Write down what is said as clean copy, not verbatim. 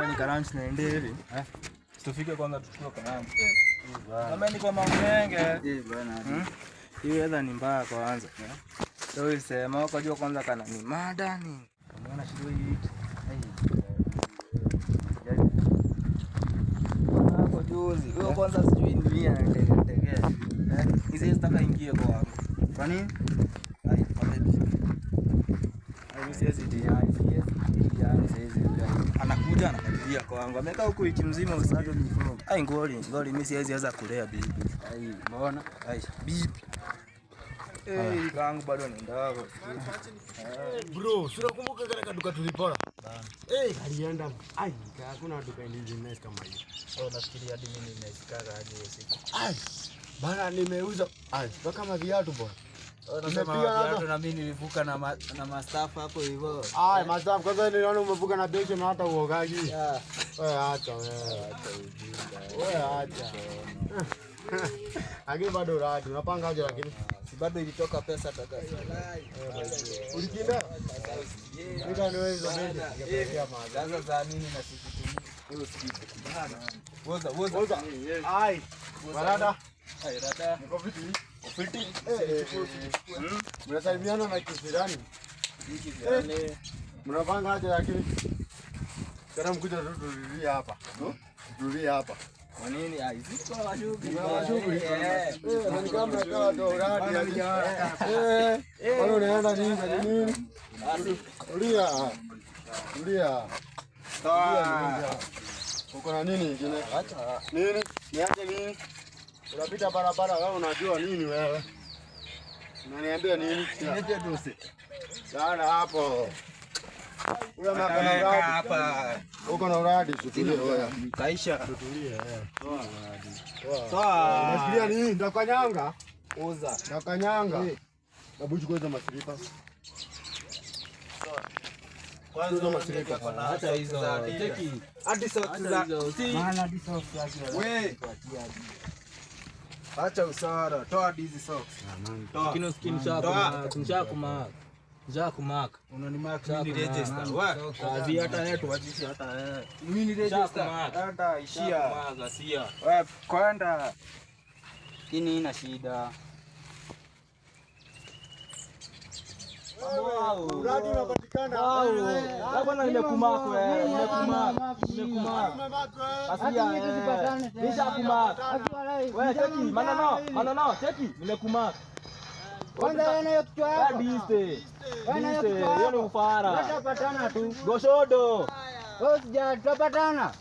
Ni karanchi naende hivi. Tufike kwanza tuchukue karanchi. Kama ni kwa mambo mengi. Hii weather ni mbaya kwanza. Ndio isema ukajua kwanza kana ni madani. Unaona shida hii. Hapo juzi. Wewe kwanza sijui ni nini anategea. Hizi zitaka ingie kwa wangu. Kwa nini? Anakuja anakaribia kwangu. Amekaa huko wiki mzima usiku. Ai ngoli mimi siwezi anza kulea bibi. Ai mbona? Ai bibi. Kangu bado anaenda hapo. Bro, sura kumbuka kale kaduka tulipora. Alienda. Ai, hakuna duka hizi nice kama hiyo. Nafikiria hadi mimi nimesikaga hadi hiyo siku. Ai. Bana nimeuza. Ai, ndo kama viatu bwana. Unasema viatu na mimi nilivuka na mastaff hapo hivyo. Ai, mastaff kwanza niliona umevuka na beki na hata uogaji. Wewe acha ujinga. Wewe acha. Lakini bado radi, unapanga aje lakini? Si bado ilitoka pesa takasi. Ulikinda? Nika ndio hizo beki. Sasa za nini na sisi hiyo siku. Woza. Ai. Barada. Ai rada. Niko vipi? Fiti. Mnasalimiana na kisirani. Mnapanga aje lakini? Kana mkuja tutulia hapa. Tutulia hapa. Kwa nini? Hizi kwa shughuli. Ni kama kawa ndo uradi. Wale unaenda nini? Tulia. Uko na nini ingine? Acha. Nini? Niache nini? Unapita barabara wewe unajua nini wewe? Unaniambia nini? Niache dose. Sana hapo. Wewe makana uradi hapa. Uko na uradi tutulie wewe. Kaisha. Tutulie Sawa. Unasikia nini? Ndakanyanga. Uza. Ndakanyanga. Babu chukua hizo masilipa. Kwanza masilipa. Hata hizo. Cheki. Hadi socks za. Maana hadi socks zake. Wewe. Acha usara. Toa hizi socks. Toa. Kino skin Jakumak. Unanimark mimi register. Wapi? Kazi hata yetu wajisi hata mimi register. Hata ishia. Sia. Wapi? Kwenda. Kini ina shida. Uradi unapatikana. Bwana nimekumark wewe. Nimekumark. Asia. Nishakumark. Wewe cheki. Manano, cheki. Nimekumark. Kwanza yana hiyo kichwa yako. Diste. Hiyo ni ufara. Tutapatana tu. Goshodo. Wewe sija tutapatana.